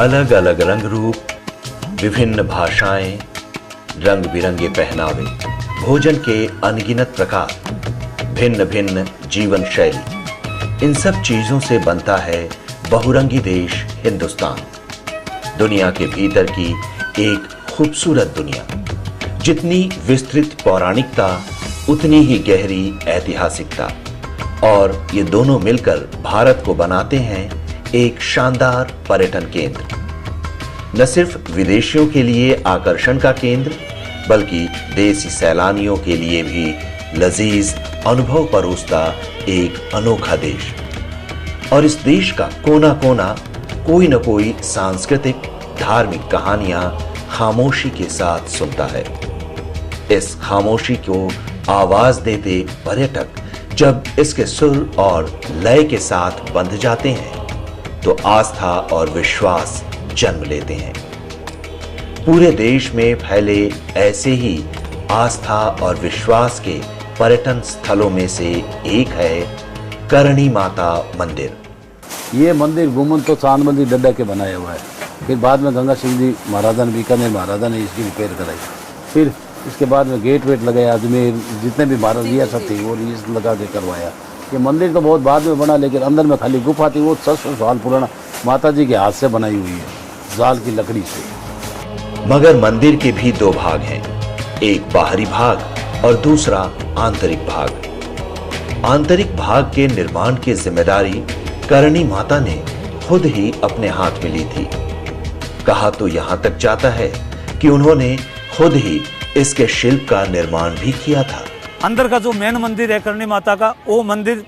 अलग अलग रंग रूप, विभिन्न भाषाएं, रंग बिरंगे पहनावे, भोजन के अनगिनत प्रकार, भिन्न भिन्न जीवन शैली, इन सब चीजों से बनता है बहुरंगी देश हिंदुस्तान। दुनिया के भीतर की एक खूबसूरत दुनिया, जितनी विस्तृत पौराणिकता उतनी ही गहरी ऐतिहासिकता, और ये दोनों मिलकर भारत को बनाते हैं एक शानदार पर्यटन केंद्र। न सिर्फ विदेशियों के लिए आकर्षण का केंद्र, बल्कि देसी सैलानियों के लिए भी लजीज अनुभव परोसता एक अनोखा देश। और इस देश का कोना कोना कोई न कोई सांस्कृतिक धार्मिक कहानियां खामोशी के साथ सुनता है। इस खामोशी को आवाज देते पर्यटक जब इसके सुर और लय के साथ बंध जाते हैं तो आस्था और विश्वास जन्म लेते हैं। पूरे देश में फैले ऐसे ही आस्था और विश्वास के पर्यटन स्थलों में से एक है करणी माता मंदिर। ये मंदिर गुम्बद तो चांदबंदी डड्डा के बनाया हुआ है। फिर बाद में गंगा सिंह जी महाराजा ने, बीकानेर महाराजा ने इसकी रिपेयर कराई। फिर इसके बाद में गेट वेट लगाया, अजमेर जितने भी भारत रियासत थी वो लीज लगा के करवाया। ये मंदिर तो बहुत बाद में बना, लेकिन अंदर में खाली गुफा थी, वो 600 साल पुराना माता जी के हाथ से बनाई हुई है, जाल की लकड़ी से। मगर मंदिर के भी दो भाग हैं, एक बाहरी भाग और दूसरा आंतरिक भाग। आंतरिक भाग के निर्माण की जिम्मेदारी करणी माता ने खुद ही अपने हाथ में ली थी। कहा तो यहां तक जाता है कि उन्होंने खुद ही इसके शिल्प का निर्माण भी किया था। अंदर का जो मेन मंदिर है करणी माता का, वो मंदिर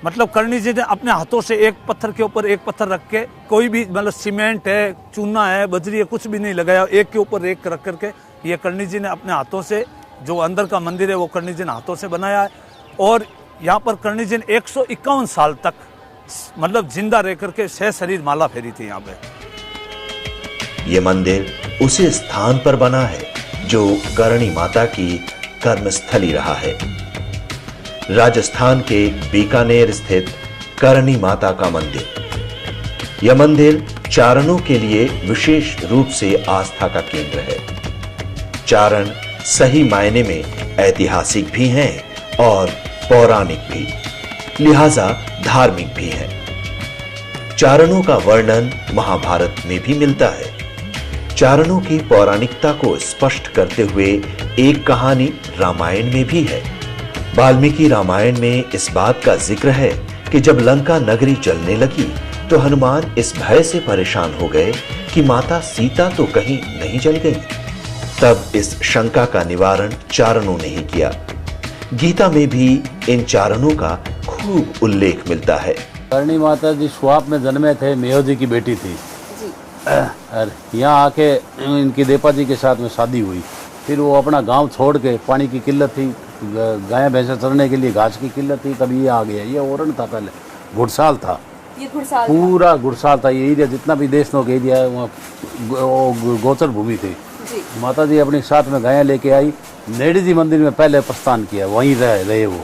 मतलब करणी जी ने अपने हाथों से एक पत्थर के ऊपर एक पत्थर रख के, कोई भी मतलब सीमेंट है, चूना है, बजरी है, कुछ भी नहीं लगाया, एक के ऊपर एक रख करके ये करणी जी ने अपने हाथों से, जो अंदर का मंदिर है वो करणी जी ने हाथों से बनाया है। और यहाँ पर करणी जी ने 151 साल तक मतलब जिंदा रह करके शरीर माला फेरी थी यहाँ पे। ये मंदिर उसी स्थान पर बना है जो करणी माता की कर्मस्थली रहा है। राजस्थान के बीकानेर स्थित करणी माता का मंदिर। यह मंदिर चारणों के लिए विशेष रूप से आस्था का केंद्र है। चारण सही मायने में ऐतिहासिक भी हैं और पौराणिक भी, लिहाजा धार्मिक भी हैं। चारणों का वर्णन महाभारत में भी मिलता है। चारणों की पौराणिकता को स्पष्ट करते हुए एक कहानी रामायण में भी है। वाल्मीकि रामायण में इस बात का जिक्र है कि जब लंका नगरी जलने लगी तो हनुमान इस भय से परेशान हो गए कि माता सीता तो कहीं नहीं जल गई। तब इस शंका का निवारण चारणों ने ही किया। गीता में भी इन चारणों का खूब उल्लेख मिलता है। करणी माता जी स्वाप में जन्मे थे, मेयो जी की बेटी थी। यहाँ आके इनकी देपा जी के साथ में शादी हुई। फिर वो अपना गांव छोड़ के, पानी की किल्लत थी, गाय भैंसा चरने के लिए घास की किल्लत थी, तब ये आ गया। ये ओरण था, पहले घुड़साल था, ये घुड़साल पूरा घुड़साल था। ये एरिया जितना भी देशनों का एरिया है वहाँ गोचर भूमि थी। माता जी अपने साथ में गायें लेके आई। नेड़ी जी मंदिर में पहले प्रस्थान किया, वहीं रहे वो।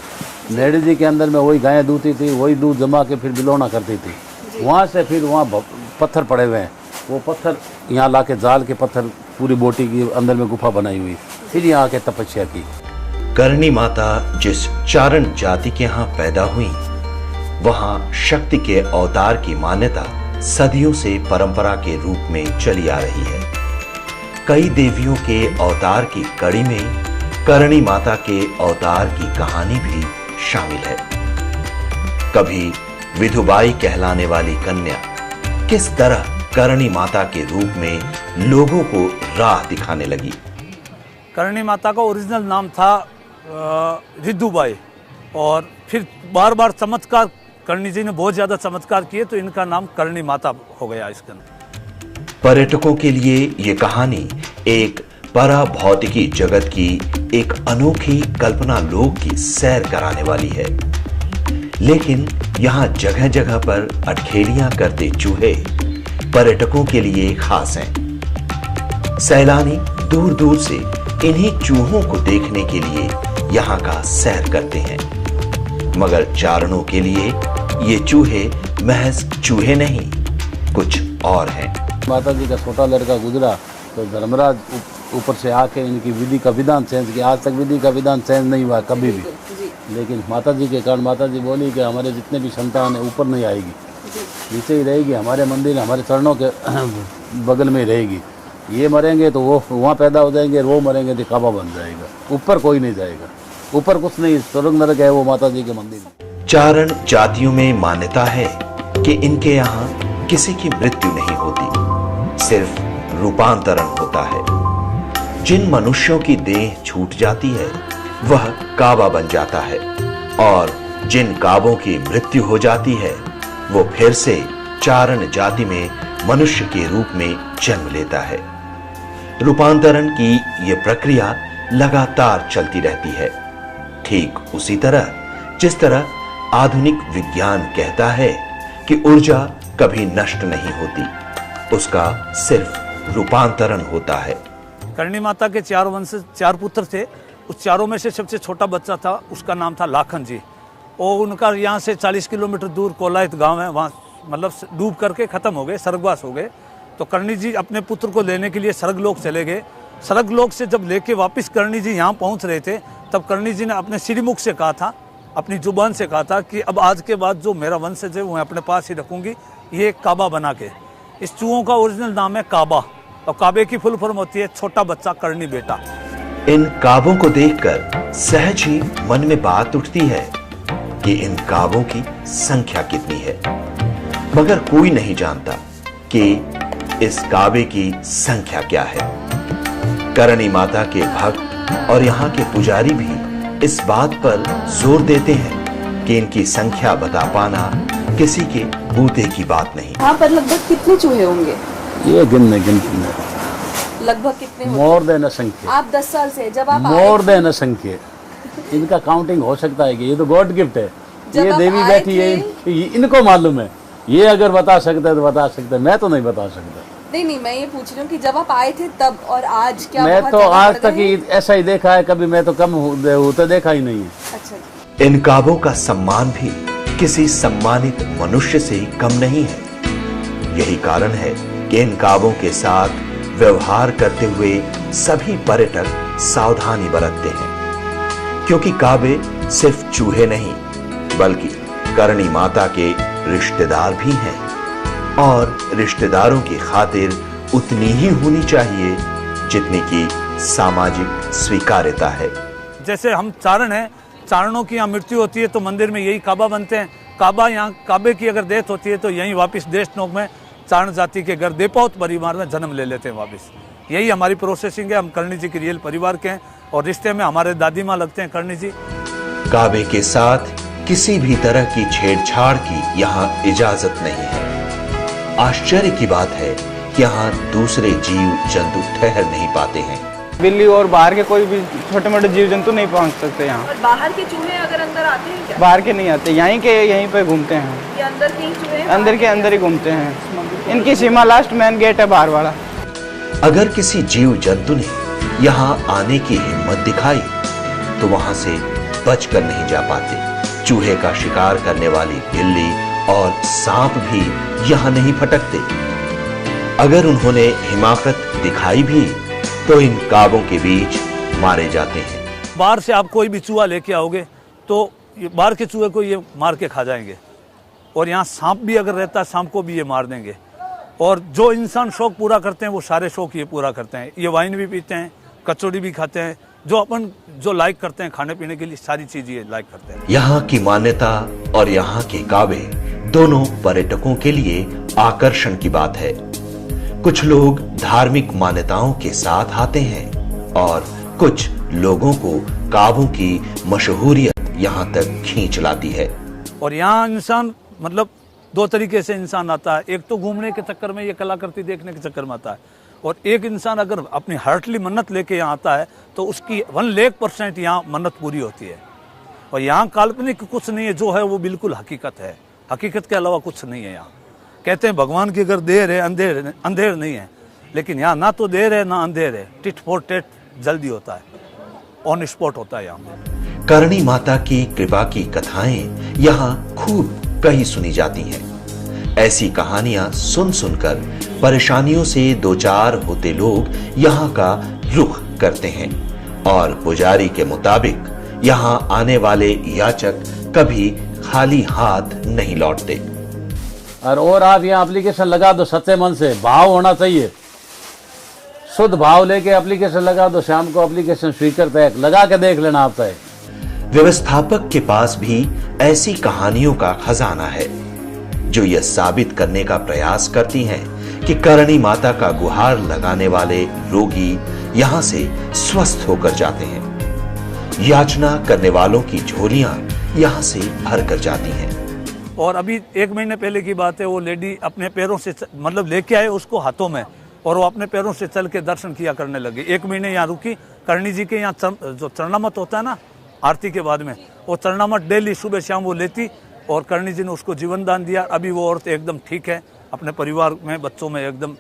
नेड़ी जी के अंदर में वही गायें दूती थी, वही दूध जमा के फिर बिलौना करती थी। वहाँ से फिर वहाँ पत्थर पड़े हुए हैं, वो पत्थर यहाँ ला के, जाल के पत्थर पूरी बोटी के अंदर में गुफा बनाई हुई, फिर यहाँ आके तपस्या की। करणी माता जिस चारण जाति के यहाँ पैदा हुई, वहाँ शक्ति के अवतार की मान्यता सदियों से परंपरा के रूप में चली आ रही है। कई देवियों के अवतार की कड़ी में करणी माता के अवतार की कहानी भी शामिल है। कभी विधुबाई कहलाने वाली कन्या किस तरह करणी माता के रूप में लोगों को राह दिखाने लगी। करणी माता का ओरिजिनल नाम था रिद्धुबाई, और फिर बार बार चमत्कार, करणी जी ने बहुत ज्यादा चमत्कार किए तो इनका नाम करणी माता हो गया इसके अंदर। पर्यटकों के लिए ये कहानी एक परा भौतिकी जगत की एक अनोखी कल्पना लोक की सैर कराने वाली है। लेकिन यहाँ जगह जगह पर अटखेलियां करते चूहे पर्यटकों के लिए खास हैं। सैलानी दूर दूर से इन्हीं चूहों को देखने के लिए यहाँ का सैर करते हैं। मगर चारणों के लिए ये चूहे महज चूहे नहीं, कुछ और हैं। माता जी का छोटा लड़का गुजरा तो धर्मराज ऊपर से आके इनकी विधि का विधान चेंज किया। आज तक विधि का विधान चेंज नहीं हुआ कभी भी, लेकिन माता जी के कारण माता जी बोली कि हमारे जितने भी संतान है ऊपर नहीं आएगी, नीचे ही रहेगी, हमारे मंदिर हमारे चरणों के बगल में ही रहेगी। ये मरेंगे तो वो वहाँ पैदा हो जाएंगे, वो मरेंगे तो काबा बन जाएगा, ऊपर कोई नहीं जाएगा, ऊपर कुछ नहीं, स्वर्ग नरक है वो माता जी के मंदिर में। चारण जातियों में मान्यता है कि इनके यहाँ किसी की मृत्यु नहीं होती, सिर्फ रूपांतरण होता है। जिन मनुष्यों की देह छूट जाती है वह काबा बन जाता है और जिन काबों की मृत्यु हो जाती है वो फिर से चारण जाति में मनुष्य के रूप में जन्म लेता है। रूपांतरण की यह प्रक्रिया लगातार चलती रहती है, ठीक उसी तरह जिस तरह आधुनिक विज्ञान कहता है कि ऊर्जा कभी नष्ट नहीं होती, उसका सिर्फ रूपांतरण होता है। करणी माता के 4 वंश 4 पुत्र थे, उस चारों में से सबसे छोटा बच्चा था, उसका नाम था लाखन जी। और उनका यहाँ से 40 किलोमीटर दूर कोलायत गांव है, वहाँ मतलब डूब करके खत्म हो गए, स्वर्गवास हो गए। तो करणी जी अपने पुत्र को लेने के लिए स्वर्गलोक चले गए। स्वर्गलोक से जब लेके वापस करणी जी यहाँ पहुँच रहे थे तब करणी जी ने अपने श्रीमुख से कहा था, अपनी जुबान से कहा था कि अब आज के बाद जो मेरा वंशज है वो मैं अपने पास ही रखूंगी, ये काबा बना के। इस चूहों का ओरिजिनल नाम है काबा और काबे की फुल फॉर्म होती है छोटा बच्चा करणी बेटा। इन काबों को देखकर सहज ही मन में बात उठती है कि इन काबों की संख्या कितनी है, मगर कोई नहीं जानता कि इस काबे की संख्या क्या है। करणी माता के भक्त और यहाँ के पुजारी भी इस बात पर जोर देते हैं कि इनकी संख्या बता पाना किसी के बूते की बात नहीं। यहाँ पर लगभग कितने चूहे होंगे? ये गिनती लगभग कितने होंगे? मोर देन असंख्य। आप 10 साल से जब आप मोर देन असंख्य, इनका काउंटिंग हो सकता है कि ये तो गॉड गिफ्ट है, जब ये आप देवी आए बैठी है, इनको मालूम है, ये अगर बता सकता है तो बता सकता है, मैं तो नहीं बता सकता। नहीं, मैं ये पूछ रही हूँ कि जब आप आए थे तब और आज क्या मैं बहुत तो ज्यादा आज बढ़ तक गए ही हैं? ऐसा ही देखा है, कभी मैं तो कम होते देखा ही नहीं है। अच्छा। इन काबों का सम्मान भी किसी सम्मानित मनुष्य से कम नहीं है। यही कारण है कि इन काबों के साथ व्यवहार करते हुए सभी पर्यटक सावधानी बरतते हैं, क्योंकि काबे सिर्फ चूहे नहीं बल्कि करणी माता के रिश्तेदार भी हैं और रिश्तेदारों की खातिर उतनी ही होनी चाहिए जितनी की सामाजिक स्वीकार्यता है। जैसे हम चारण हैं, चारणों की यहाँ मृत्यु होती है तो मंदिर में यही काबा बनते हैं। काबा यहाँ काबे की अगर डेथ होती है तो यहीं वापस देशनोक में चारण जाति के घर देपावत परिवार में जन्म ले लेते हैं वापस। यही हमारी प्रोसेसिंग है। हम करणी जी के रियल परिवार के हैं और रिश्ते में हमारे दादी माँ लगते हैं करणी जी। काबे के साथ किसी भी तरह की छेड़छाड़ की यहाँ इजाजत नहीं है। आश्चर्य की बात है कि यहाँ दूसरे जीव जंतु ठहर नहीं पाते हैं। बिल्ली और बाहर के कोई भी छोटे मोटे जीव जंतु नहीं पहुँच सकते यहाँ। और बाहर के चूहे अगर अंदर आते हैं क्या? बाहर के नहीं आते, यहीं पे घूमते हैं। ये अंदर के ही चूहे हैं? अंदर के अंदर ही घूमते हैं। इनकी सीमा लास्ट मेन गेट है बाहर वाला। अगर किसी जीव जंतु ने यहाँ आने की हिम्मत दिखाई तो वहां से बचकर नहीं जा पाते। चूहे का शिकार करने वाली बिल्ली और सांप भी यहाँ नहीं फटकते। अगर उन्होंने हिमाकत दिखाई भी तो इन काबों के बीच मारे जाते हैं। बाहर से आप कोई भी चूहा लेके आओगे तो बाहर के चूहे को ये मार के खा जाएंगे और यहाँ सांप भी अगर रहता है सांप को भी ये मार देंगे। और जो इंसान शौक पूरा करते हैं वो सारे शौक ये पूरा करते हैं। ये वाइन भी पीते हैं, कचौड़ी भी खाते हैं, जो लाइक करते हैं खाने पीने के लिए सारी चीज ये लाइक करते हैं। यहाँ की मान्यता और यहाँ के काबे दोनों पर्यटकों के लिए आकर्षण की बात है। कुछ लोग धार्मिक मान्यताओं के साथ आते हैं और कुछ लोगों को काबों की मशहूरियत यहाँ तक खींच लाती है। और यहाँ इंसान मतलब 2 तरीके से इंसान आता है। एक तो घूमने के चक्कर में, ये कलाकृति देखने के चक्कर में आता है, और एक इंसान अगर अपनी हार्टली मन्नत लेके यहाँ आता है तो उसकी 1,00,000% यहाँ मन्नत पूरी होती है। और यहाँ काल्पनिक कुछ नहीं है, जो है वो बिल्कुल हकीकत है। हकीकत के अलावा कुछ नहीं है यहाँ। कहते हैं भगवान की अगर देर है अंधेर नहीं है, लेकिन यहाँ ना तो देर है ना अंधेर है। टिट फॉर टेट जल्दी होता है, ऑन स्पॉट होता है यहाँ। करणी माता की कृपा की कथाएं यहाँ खूब कहीं सुनी जाती हैं। ऐसी कहानियां सुन सुनकर परेशानियों से दो चार होते लोग यहाँ का रुख करते हैं और पुजारी के मुताबिक यहाँ आने वाले याचक कभी खाली हाथ नहीं लौटते। और आप यहाँ एप्लीकेशन लगा दो सच्चे मन से, भाव होना चाहिए, शुद्ध भाव लेके एप्लीकेशन लगा दो, शाम को एप्लीकेशन स्वीकृत है, लगा के देख लेना आप तय। व्यवस्थापक के पास भी ऐसी कहानियों का खजाना है जो यह साबित करने का प्रयास करती हैं कि करणी माता का गुहार लगाने वाले रोगी यहाँ से स्वस्थ होकर जाते हैं। याचना करने वालों की झोलियां यहाँ से भर कर जाती हैं। और अभी 1 महीने पहले की बात है, वो लेडी अपने पैरों से मतलब लेके आए उसको हाथों में, और वो अपने पैरों से चल के दर्शन किया करने लगी। 1 महीने यहाँ रुकी। करणी जी के यहाँ जो चरणामत होता है ना आरती के बाद में, वो चरणामत डेली सुबह शाम वो लेती, और करणी जी ने उसको जीवन दान दिया। अभी वो औरत एकदम ठीक है, अपने परिवार में बच्चों में एकदम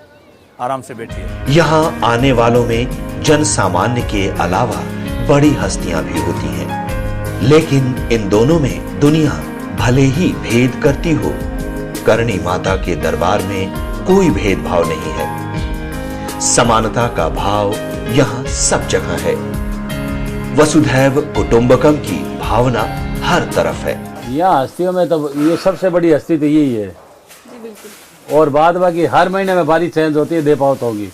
आराम से बैठी है। यहाँ आने वालों में जन सामान्य के अलावा बड़ी हस्तियां भी होती हैं, लेकिन इन दोनों में दुनिया भले ही भेद करती हो, करणी माता के दरबार में कोई भेदभाव नहीं है। समानता का भाव यहाँ सब जगह है। वसुधैव कुटुंबकम की भावना हर तरफ है। यहाँ हस्तियों में तो ये सबसे बड़ी हस्ती तो यही है। और बाद बाकी हर महीने में बारी चेंज होती है, दे पावत होगी।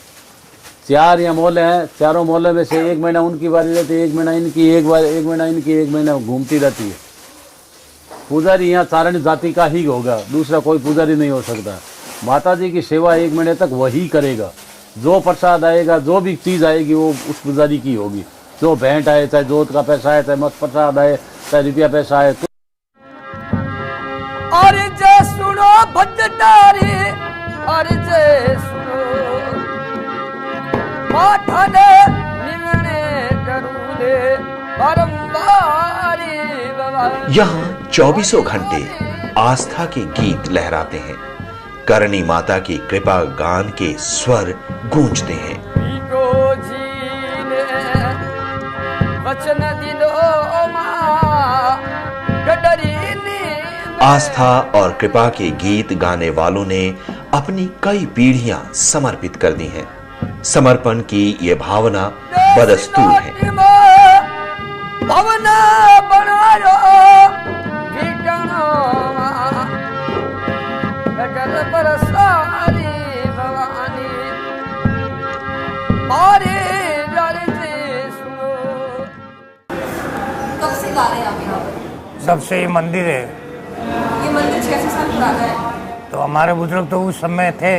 4 या मोहल्ले हैं, चारों मोहल्ले में से 1 महीना उनकी बारी रहती है, 1 महीना इनकी, 1 महीना इनकी, 1 महीना घूमती रहती है। पुजारी यहाँ चारण जाति का ही होगा, दूसरा कोई पुजारी नहीं हो सकता। माता जी की सेवा 1 महीने तक वही करेगा। जो प्रसाद आएगा, जो भी चीज आएगी, वो उस पुजारी की होगी। जो भेंट आए, चाहे जोत का पैसा आए, चाहे मत प्रसाद आए, चाहे रुपया पैसा आए। और जे सुनो भजतारी, और जे सुनो माठने निमने करूले बारंबारी बाबा। यहाँ 24 घंटे आस्था के गीत लहराते हैं। करणी माता की कृपा गान के स्वर गूंजते हैं। वचन दिलो मां गडरी। आस्था और कृपा के गीत गाने वालों ने अपनी कई पीढ़ियां समर्पित कर दी हैं। समर्पण की ये भावना बदस्तूर है। भावना बनायो बरसारी भवानी मारे कब से गा रहे हैं आप यहाँ पर? जब से ये मंदिर है। ये मंदिर 600 साल पुराना है। तो हमारे बुजुर्ग तो उस समय थे,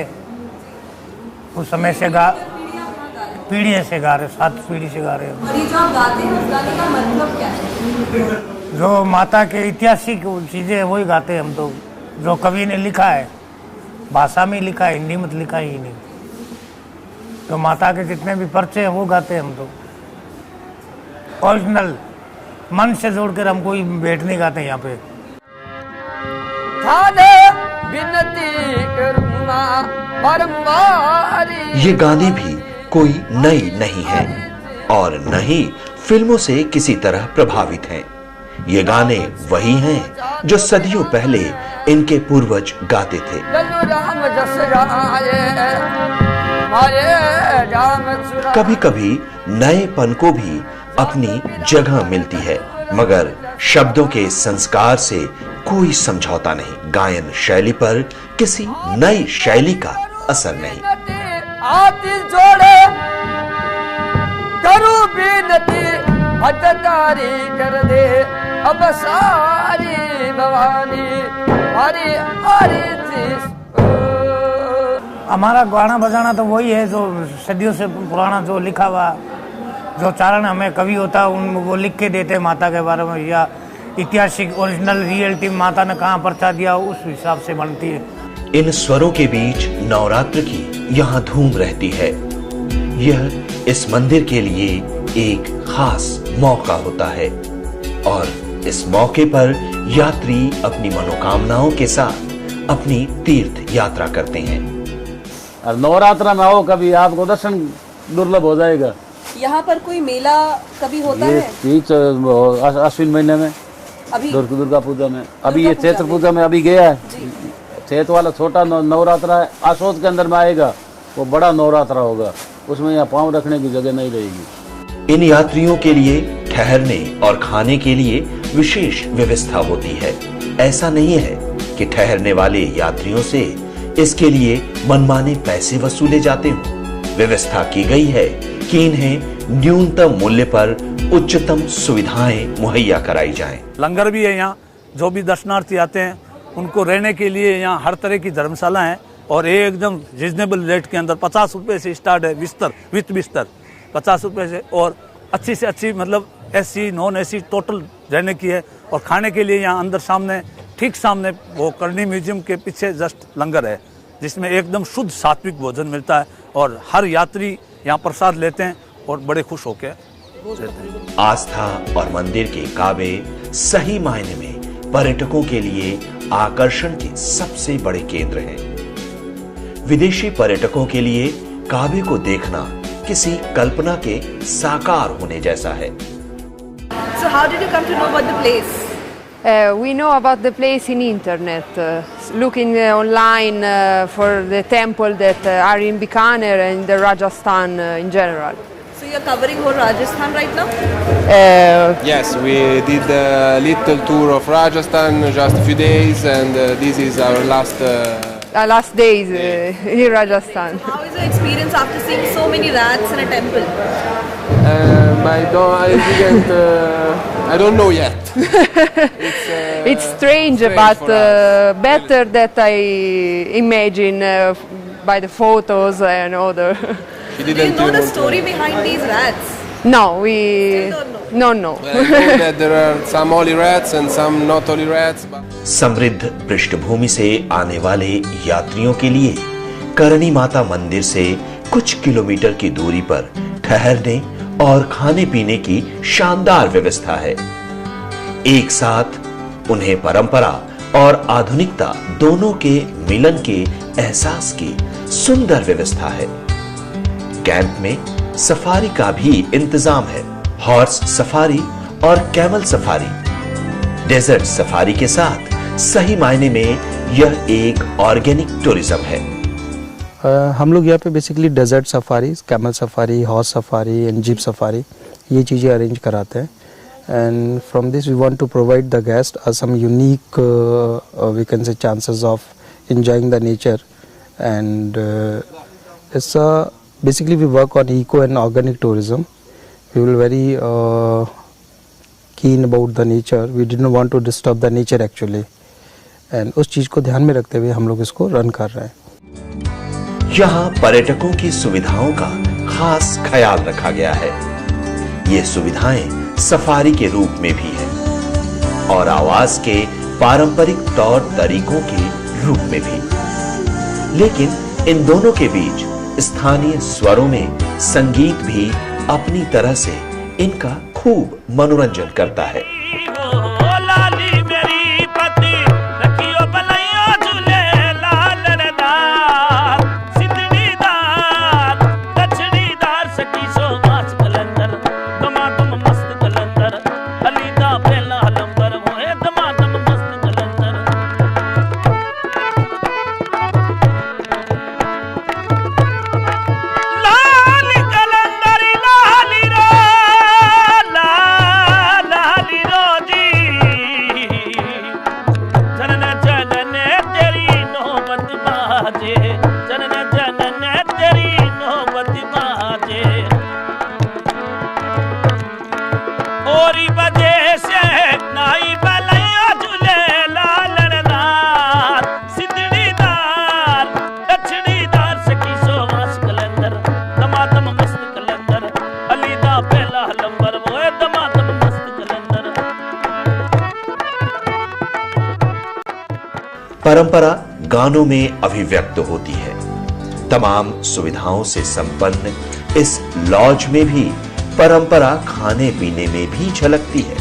उस समय से पीढ़ी से गा रहे, 7 पीढ़ी से गा रहे हैं। और ये जो आप गाते हैं, उस गाने का मतलब क्या है? जो माता के ऐतिहासिक चीजें वही गाते हैं हम तो। जो कवि ने लिखा है, भाषा में लिखा है, हिंदी में लिखा ही नहीं। तो माता के जितने भी पर्चे हैं वो गाते हैं हम तो। ओरिजिनल मन से जोड़कर हम कोई भेंट नहीं गाते यहाँ पे। विनती करूंगा बारंबारी। ये गाने भी कोई नई नहीं है और न ही फिल्मों से किसी तरह प्रभावित हैं। ये गाने वही हैं जो सदियों पहले इनके पूर्वज गाते थे। कभी कभी नएपन को भी अपनी जगह मिलती है, मगर शब्दों के संस्कार से कोई समझौता नहीं। गायन शैली पर किसी नई शैली का असर नहीं। आती जोड़े करूं बिनती, भजतारी कर दे अब सारी भवानी हरी हरी जी। हमारा गाना बजाना तो वही है जो सदियों से पुराना जो लिखा हुआ, जो चारण हमें कवि होता है उन वो लिख के देते माता के बारे में, या ऐतिहासिक ओरिजिनल रियलिटी माता ने कहाँ पर्चा दिया उस हिसाब से बनती है। इन स्वरों के बीच नवरात्र की यहाँ धूम रहती है। यह इस मंदिर के लिए एक खास मौका होता है और इस मौके पर यात्री अपनी मनोकामनाओं के साथ अपनी तीर्थ यात्रा करते हैं। और नवरात्र में आओ कभी, आपको दर्शन दुर्लभ हो जाएगा। यहाँ पर कोई मेला कभी होता ये है? अश्विन महीने में, अभी दुर्गा पूजा में, अभी ये चैत्र पूजा में अभी गया है। चैत वाला छोटा नवरात्रा आशोद के अंदर में आएगा, वो बड़ा नवरात्रा होगा, उसमें यहाँ पाँव रखने की जगह नहीं रहेगी। इन यात्रियों के लिए ठहरने और खाने के लिए विशेष व्यवस्था होती है। ऐसा नहीं है कि ठहरने वाले यात्रियों से इसके लिए मनमाने पैसे वसूले जाते हों। व्यवस्था की गई है कि इन्हें न्यूनतम मूल्य पर उच्चतम सुविधाएं मुहैया कराई जाएं। लंगर भी है यहाँ, जो भी दर्शनार्थी आते हैं उनको रहने के लिए यहाँ हर तरह की धर्मशाला है और एकदम रिजनेबल रेट के अंदर 50 रुपए से स्टार्ट है बिस्तर, विथ बिस्तर 50 रुपए से, और अच्छी से अच्छी मतलब एसी नॉन एसी टोटल रहने की है। और खाने के लिए यहाँ अंदर सामने, ठीक सामने वो करनी म्यूजियम के पीछे जस्ट लंगर है, जिसमें एकदम शुद्ध सात्विक भोजन मिलता है और हर यात्री यहाँ प्रसाद लेते हैं और बड़े खुश होकर रहते हैं। आस्था और मंदिर के काबे सही मायने में पर्यटकों के लिए आकर्षण के सबसे बड़े केंद्र हैं। विदेशी पर्यटकों के लिए काबे को देखना किसी कल्पना के साकार होने जैसा है। So how did you come to know about the place? We know about the place in internet, looking online for the temple that are in Bikaner and the Rajasthan in general. So you're covering whole Rajasthan right now? Yes, we did a little tour of Rajasthan just a few days, and this is our last days in Rajasthan. How is your experience after seeing so many rats in a temple? I don't know yet. It's strange but better that I imagine by the photos and other. Do you know the story behind these rats? No, we don't know. no. Well, I know that there are some holy rats and some not holy rats. समृद्ध पृष्ठभूमि से आने वाले यात्रियों के लिए करणी माता मंदिर से कुछ किलोमीटर की दूरी पर ठहरने और खाने पीने की शानदार व्यवस्था है। एक साथ उन्हें परंपरा और आधुनिकता दोनों के मिलन के एहसास की सुंदर व्यवस्था है। कैंप में सफारी का भी इंतजाम है। हॉर्स सफारी और कैमल सफारी, डेजर्ट सफारी के साथ सही मायने में यह एक ऑर्गेनिक टूरिज्म है। हम लोग यहाँ पे basically desert safari, camel safari, horse safari and jeep safari ये चीज़ें अरेंज कराते हैं। And from this we want to provide the guest some unique we can say chances of enjoying the nature and it's basically we work on eco and organic tourism. We will very keen about the nature. We didn't want to disturb the nature actually, and उस चीज को ध्यान में रखते हुए हम लोग इसको रन कर रहे हैं। यहाँ पर्यटकों की सुविधाओं का खास ख्याल रखा गया है। ये सुविधाएं सफारी के रूप में भी है और आवास के पारंपरिक तौर तरीकों के रूप में भी, लेकिन इन दोनों के बीच स्थानीय स्वरों में संगीत भी अपनी तरह से इनका खूब मनोरंजन करता है। परंपरा गानों में अभिव्यक्त होती है। तमाम सुविधाओं से संपन्न इस लॉज में भी परंपरा खाने पीने में भी झलकती है।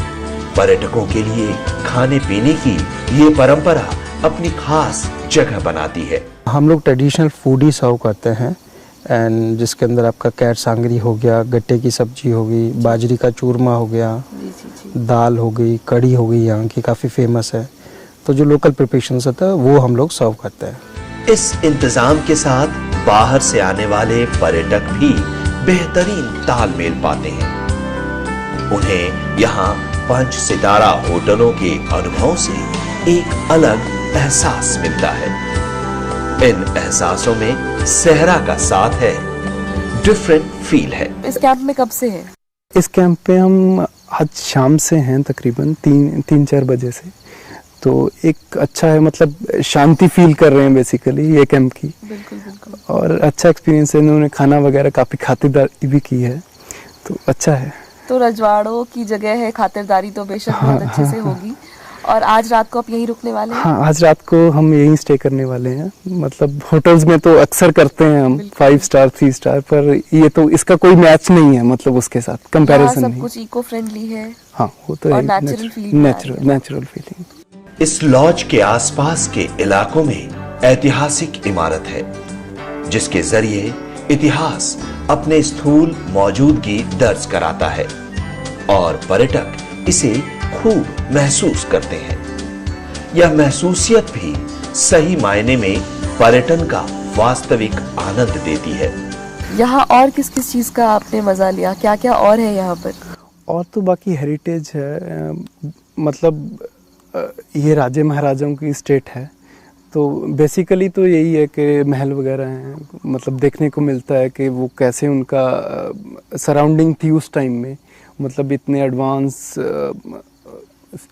पर्यटकों के लिए खाने पीने की ये परंपरा अपनी खास जगह बनाती है। हम लोग ट्रेडिशनल फूड ही सर्व करते हैं एंड जिसके अंदर आपका कैट सांगरी हो गया, गट्टे की सब्जी हो गई, बाजरी का चूरमा हो गया, दाल हो गई, कढ़ी हो गई, यहाँ की काफ़ी फेमस है। तो जो लोकल प्रिपरेशंस होता है वो हम लोग सर्व करते हैं। इस इंतजाम के साथ बाहर से आने वाले पर्यटक भी बेहतरीन तालमेल पाते हैं। उन्हें यहाँ 5 सितारा होटलों के अनुभव से एक अलग एहसास मिलता है। इन एहसासों में सहरा का साथ है, डिफरेंट फील है। इस कैंप में कब से है? इस कैंप पे हम आज शाम से हैं, तकरीबन 3-4 बजे से। तो एक अच्छा है, मतलब शांति फील कर रहे हैं बेसिकली ये कैंप की। बिल्कुल बिल्कुल। और अच्छा एक्सपीरियंस है, इन्होंने खाना वगैरह काफ़ी खातिरदारी भी की है, तो अच्छा है। तो रजवाड़ों की जगह है, खातिरदारी तो बेशक बहुत अच्छे से होगी। और आज रात को आप यहीं रुकने वाले हैं? हाँ, आज रात को हम यहीं स्टे करने वाले हैं। मतलब होटल्स में तो अक्सर करते हैं हम 5 स्टार 3 स्टार, पर ये तो इसका कोई मैच नहीं है, मतलब उसके साथ कंपैरिजन नहीं। सब कुछ इको फ्रेंडली है। हाँ, वो तो नेचुरल फीलिंग। इस लॉज के आसपास के इलाकों में ऐतिहासिक इमारत है, जिसके जरिए इतिहास अपने स्थूल मौजूदगी दर्ज कराता है और पर्यटक इसे खूब महसूस करते हैं। यह महसूसियत भी सही मायने में पर्यटन का वास्तविक आनंद देती है। यहाँ और किस किस चीज का आपने मजा लिया? क्या क्या और है यहाँ पर? और तो बाकी हेरिटेज है, मतलब ये राजे महाराजाओं की स्टेट है, तो बेसिकली तो यही है कि महल वगैरह हैं, मतलब देखने को मिलता है कि वो कैसे उनका सराउंडिंग थी उस टाइम में। मतलब इतने एडवांस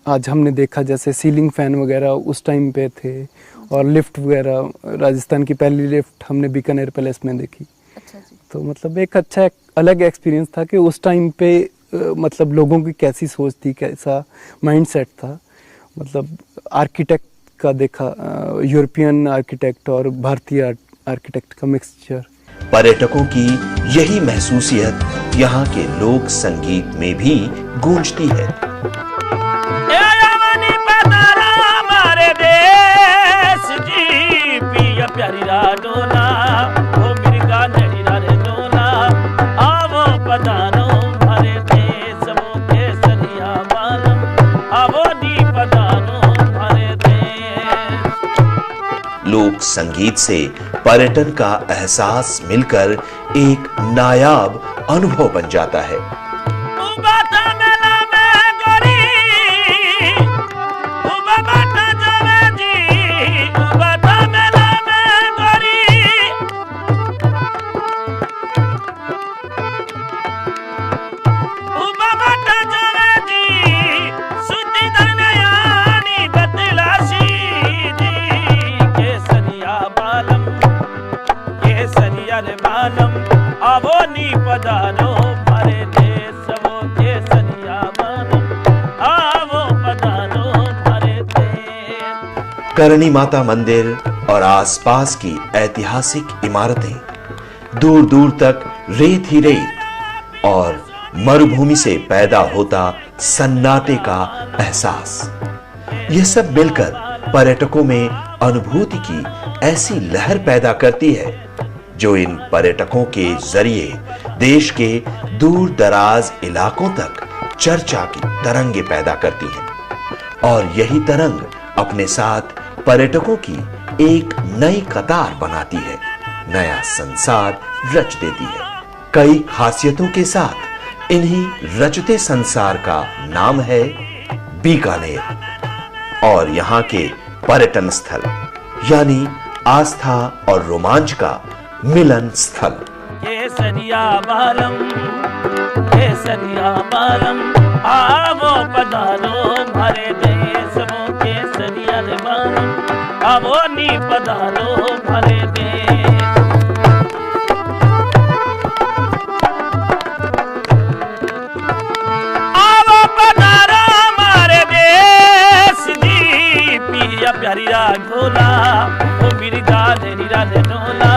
आज हमने देखा जैसे सीलिंग फैन वगैरह उस टाइम पे थे, और लिफ्ट वगैरह, राजस्थान की पहली लिफ्ट हमने बीकानेर पैलेस में देखी। अच्छा जी। तो मतलब एक अच्छा अलग एक्सपीरियंस था कि उस टाइम पे मतलब लोगों की कैसी सोच थी, कैसा माइंडसेट था। मतलब आर्किटेक्ट का देखा, यूरोपियन आर्किटेक्ट और भारतीय आर्किटेक्ट का मिक्सचर। पर्यटकों की यही महसूसियत यहाँ के लोक संगीत में भी गूंजती है। प्यारी राडोला ओ मिर्गा नड़ीरा रे डोला आवो पदानो भरे देश वो केसरिया बालम आवो नी पदानो भरे देश। लोक संगीत से पर्यटन का एहसास मिलकर एक नायाब अनुभव बन जाता है। करणी माता मंदिर और आसपास की ऐतिहासिक इमारतें, दूर दूर तक रेत ही रेत और मरुभूमि से पैदा होता सन्नाटे का एहसास, यह सब मिलकर पर्यटकों में अनुभूति की ऐसी लहर पैदा करती है जो इन पर्यटकों के जरिए देश के दूर दराज इलाकों तक चर्चा की तरंगे पैदा करती है। और यही तरंग अपने साथ पर्यटकों की एक नई कतार बनाती है, नया संसार रच देती है। कई खासियतों के साथ इन्हीं रचते संसार का नाम है बीकानेर और यहाँ के पर्यटन स्थल यानी आस्था और रोमांच का मिलन स्थल। केसरिया बालम आवो पधारो भरे देश वो केसरिया बालम आवो नी पधारो भरे देश। आवो पधारो मारे देश दी पिया प्यारी राघोला ओ मिर्गा धरी राधे डोला।